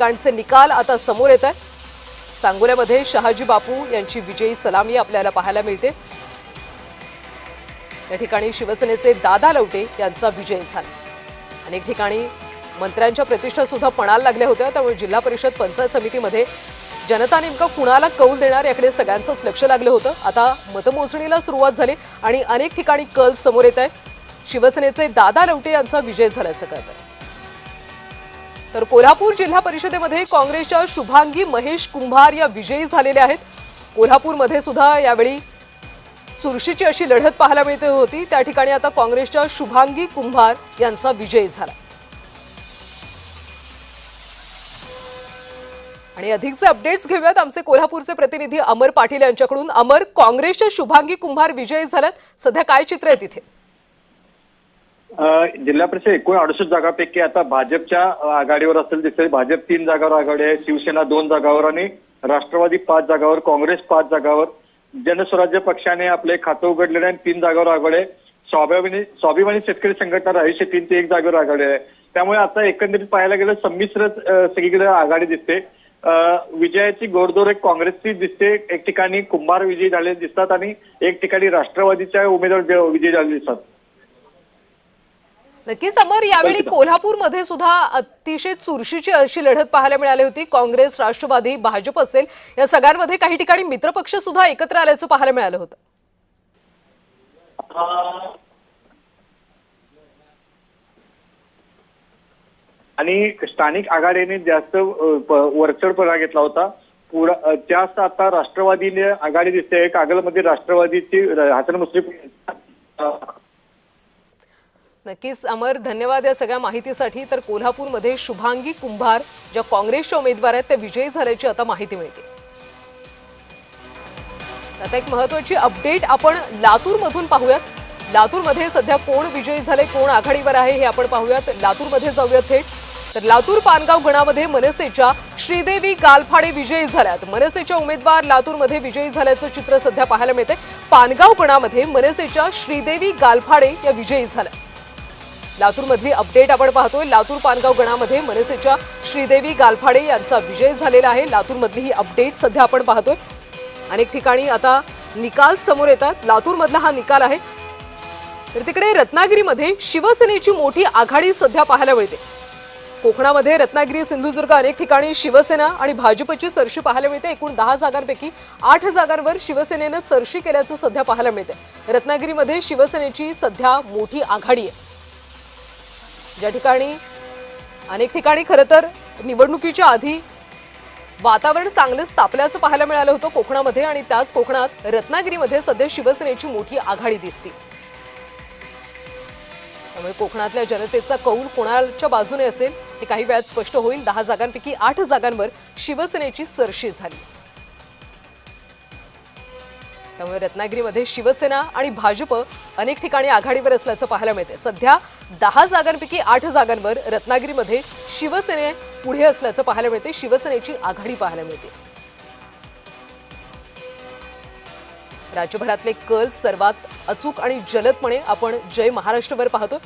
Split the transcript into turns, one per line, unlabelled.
कांचे निकाल आता समोर येत आहेत। सांगोल्यामध्ये शहाजी बापू यांची विजयी सलामी आपल्याला पाहायला मिळते। या ठिकाणी शिवसेनेचे दादा लवटे यांचा विजय झाला। अनेक ठिकाणी मंत्र्यांच्या प्रतिष्ठा सुद्धा पणाला लागल्या होत्या, त्यामुळे जिल्हा परिषद पंचायत समितीमध्ये जनता नेमका कुणाला कौल देणार याकडे सगळ्यांचंच लक्ष लागलं होतं। आता मतमोजणीला सुरुवात झाली आणि अनेक ठिकाणी कल समोर येत आहेत। शिवसेनेचे दादा लवटे यांचा विजय झाल्याचं कळतं। तर कोल्हापूर जिल्हा परिषदेमध्ये काँग्रेसच्या शुभांगी महेश कुंभार या विजयी झालेल्या आहेत। कोल्हापूरमध्ये सुद्धा यावेळी चुरशीची अशी लढत पाहायला मिळते होती। त्या ठिकाणी आता काँग्रेसच्या शुभांगी कुंभार यांचा विजय झाला। आणि अधिकचे अपडेट्स घेऊयात आमचे कोल्हापूरचे प्रतिनिधी अमर पाटील यांच्याकडून। अमर, काँग्रेसच्या शुभांगी कुंभार विजयी झाल्यात, सध्या काय चित्र आहे तिथे?
जिल्हा परिषद 69 जागांपैकी आता भाजपच्या आघाडीवर असेल दिसेल। भाजप 3 जागांवर आघाडी आहे, शिवसेना 2 जागांवर आणि राष्ट्रवादी 5 जागांवर, काँग्रेस 5 जागांवर, जनस्वराज्य पक्षाने आपले खातं उघडलेले आहे 3 जागांवर आघाडी आहे। स्वाभिमानी शेतकरी संघटना राहीशे 3 ते 1 जागेवर आघाडी आहे। त्यामुळे आता एकंदरीत पाहायला गेलं संमिश्र सगळीकडे आघाडी दिसते। विजयाची गोडदोर एक काँग्रेसची दिसते, एक ठिकाणी कुंभार विजयी झाले दिसतात आणि एक ठिकाणी राष्ट्रवादीच्या उमेदवार विजयी झाले दिसतात।
नक्कीच अमर, यावेळी कोल्हापूरमध्ये सुद्धा अतिशय चुरशीची अशी लढत पाहायला मिळाली होती। काँग्रेस, राष्ट्रवादी, भाजप असेल या सगळ्यांमध्ये काही ठिकाणी मित्रपक्ष सुद्धा एकत्र आल्याचं पाहायला मिळालं होतं।
आणि स्थानिक आघाडीने जास्त वरचढपणा घेतला होता। जास्त आता राष्ट्रवादीने आघाडी दिसते। कागलमध्ये राष्ट्रवादीची हसन मुश्रीफ।
नक्कीच अमर, धन्यवाद या सगळ्या माहितीसाठी। तर कोल्हापूरमध्ये शुभांगी कुंभार ज्या काँग्रेसच्या उमेदवार आहेत त्या विजयी झाल्याची आता माहिती मिळते। आता एक महत्त्वाची अपडेट आपण लातूरमधून पाहूयात। लातूरमध्ये सध्या कोण विजयी झाले, कोण आघाडीवर आहे हे आपण पाहूयात। लातूरमध्ये जाऊयात थेट। तर लातूर पानगाव गणामध्ये मनसेच्या श्रीदेवी गालफाडे विजयी झाल्यात। मनसेच्या उमेदवार लातूरमध्ये विजयी झाल्याचं चित्र सध्या पाहायला मिळते। पानगाव गणामध्ये मनसेच्या श्रीदेवी गालफाडे या विजयी झाल्या। लातूरमधली अपडेट आपण पाहतोय। लातूर पानगाव गणामध्ये मनसेच्या श्रीदेवी गालफाडे यांचा विजय झालेला आहे। लातूरमधली ही अपडेट सध्या आपण पाहतोय। अनेक ठिकाणी आता निकाल समोर येतात। लातूरमधला हा निकाल आहे। तर तिकडे रत्नागिरीमध्ये शिवसेनेची मोठी आघाडी सध्या पाहायला मिळते। कोकणामध्ये रत्नागिरी, सिंधुदुर्ग अनेक ठिकाणी शिवसेना आणि भाजपची सरशी पाहायला मिळते। एकूण 10 जागांपैकी 8 जागांवर शिवसेनेनं सरशी केल्याचं सध्या पाहायला मिळते। रत्नागिरीमध्ये शिवसेनेची सध्या मोठी आघाडी आहे। ज्या ठिकाणी अनेक ठिकाणी खरं तर निवडणुकीच्या आधी वातावरण चांगलंच तापल्याचं पाहायला मिळालं होतं कोकणामध्ये, आणि त्याच कोकणात रत्नागिरीमध्ये सध्या शिवसेनेची मोठी आघाडी दिसते। त्यामुळे कोकणातल्या जनतेचा कौल कोणाच्या बाजूने असेल हे काही वेळात स्पष्ट होईल। 10 जागांपैकी 8 जागांवर शिवसेनेची सरशी झाली। त्यामुळे रत्नागिरीमध्ये शिवसेना आणि भाजप अनेक ठिकाणी आघाडीवर असल्याचं पाहायला मिळते। सध्या 10 जागांपैकी 8 जागांवर रत्नागिरीमध्ये शिवसेने पुढे असल्याचं पाहायला मिळते। शिवसेनेची आघाडी पाहायला मिळते। राज्यभरातले कल सर्वात अचूक आणि जलदपणे आपण जय महाराष्ट्रवर पाहतो।